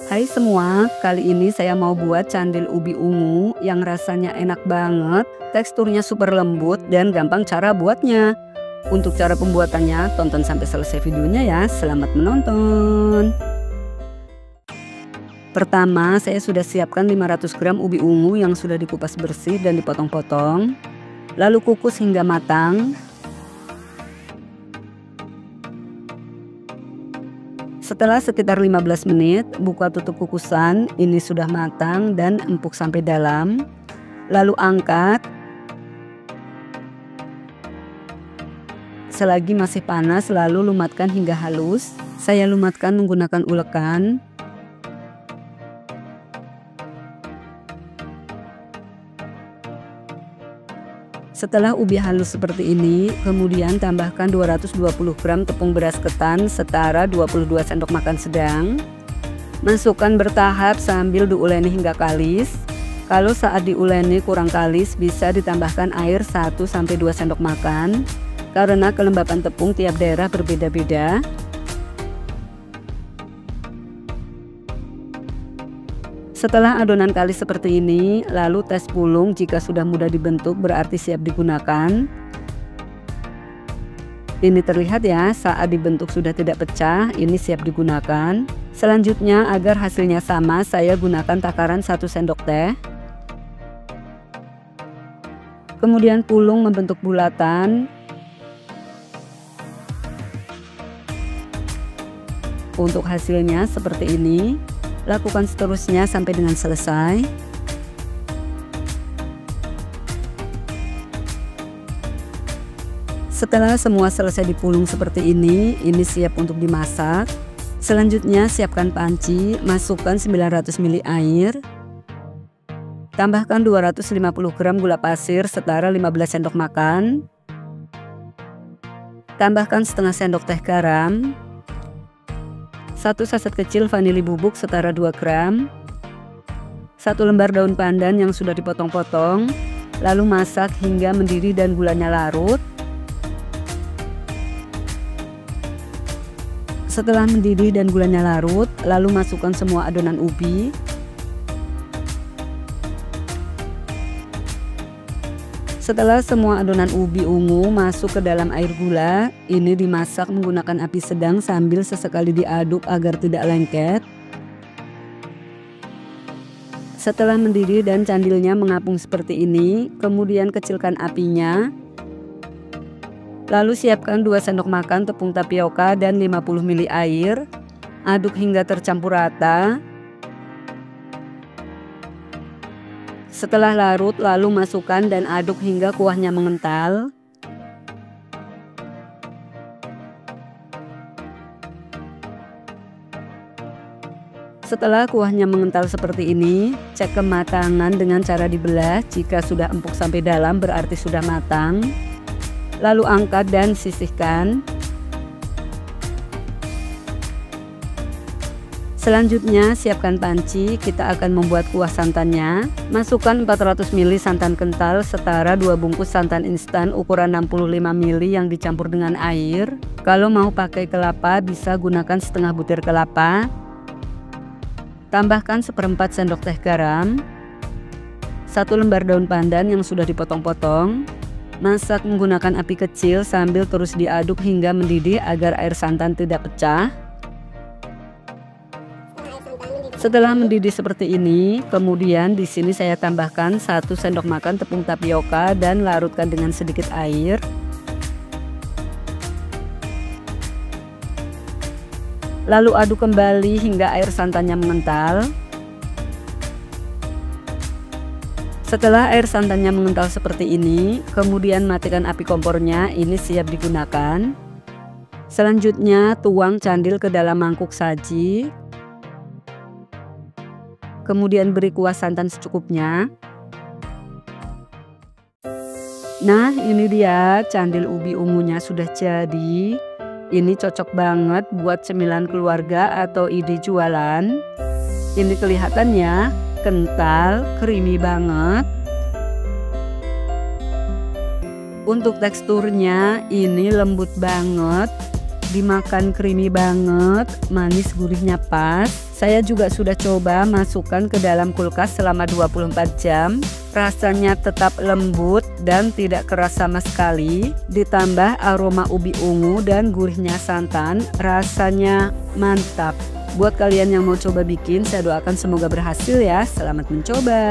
Hai semua, kali ini saya mau buat candil ubi ungu yang rasanya enak banget, teksturnya super lembut dan gampang cara buatnya. Untuk cara pembuatannya, tonton sampai selesai videonya ya. Selamat menonton. Pertama, saya sudah siapkan 500 gram ubi ungu yang sudah dikupas bersih dan dipotong-potong. Lalu kukus hingga matang. Setelah sekitar 15 menit, buka tutup kukusan, ini sudah matang dan empuk sampai dalam. Lalu angkat. Selagi masih panas, lalu lumatkan hingga halus. Saya lumatkan menggunakan ulekan. Setelah ubi halus seperti ini, kemudian tambahkan 220 gram tepung beras ketan setara 22 sendok makan sedang. Masukkan bertahap sambil diuleni hingga kalis. Kalau saat diuleni kurang kalis, bisa ditambahkan air 1-2 sendok makan. Karena kelembapan tepung tiap daerah berbeda-beda. Setelah adonan kalis seperti ini, lalu tes pulung jika sudah mudah dibentuk berarti siap digunakan. Ini terlihat ya, saat dibentuk sudah tidak pecah, ini siap digunakan. Selanjutnya agar hasilnya sama, saya gunakan takaran 1 sendok teh. Kemudian pulung membentuk bulatan. Untuk hasilnya seperti ini. Lakukan seterusnya sampai dengan selesai. Setelah semua selesai dipulung seperti ini siap untuk dimasak. Selanjutnya siapkan panci, masukkan 900 ml air. Tambahkan 250 gram gula pasir setara 15 sendok makan. Tambahkan setengah sendok teh garam. 1 saset kecil vanili bubuk setara 2 gram. 1 lembar daun pandan yang sudah dipotong-potong. Lalu masak hingga mendidih dan gulanya larut. Setelah mendidih dan gulanya larut, lalu masukkan semua adonan ubi. Setelah semua adonan ubi ungu masuk ke dalam air gula, ini dimasak menggunakan api sedang sambil sesekali diaduk agar tidak lengket. Setelah mendidih dan candilnya mengapung seperti ini, kemudian kecilkan apinya. Lalu siapkan 2 sendok makan tepung tapioka dan 50 ml air. Aduk hingga tercampur rata. Setelah larut, lalu masukkan dan aduk hingga kuahnya mengental. Setelah kuahnya mengental seperti ini, cek kematangan dengan cara dibelah. Jika sudah empuk sampai dalam berarti sudah matang. Lalu angkat dan sisihkan. Selanjutnya siapkan panci, kita akan membuat kuah santannya. Masukkan 400 ml santan kental setara 2 bungkus santan instan ukuran 65 ml yang dicampur dengan air. Kalau mau pakai kelapa bisa gunakan setengah butir kelapa. Tambahkan 1/4 sendok teh garam. 1 lembar daun pandan yang sudah dipotong-potong. Masak menggunakan api kecil sambil terus diaduk hingga mendidih agar air santan tidak pecah. Setelah mendidih seperti ini, kemudian di sini saya tambahkan 1 sendok makan tepung tapioka dan larutkan dengan sedikit air. Lalu aduk kembali hingga air santannya mengental. Setelah air santannya mengental seperti ini, kemudian matikan api kompornya, ini siap digunakan. Selanjutnya tuang candil ke dalam mangkuk saji. Kemudian beri kuah santan secukupnya. Nah, ini dia candil ubi ungunya sudah jadi. Ini cocok banget buat cemilan keluarga atau ide jualan. Ini kelihatannya kental, creamy banget. Untuk teksturnya ini lembut banget, dimakan creamy banget, manis gurihnya pas. Saya juga sudah coba masukkan ke dalam kulkas selama 24 jam. Rasanya tetap lembut dan tidak keras sama sekali. Ditambah aroma ubi ungu dan gurihnya santan, rasanya mantap. Buat kalian yang mau coba bikin, saya doakan semoga berhasil ya. Selamat mencoba.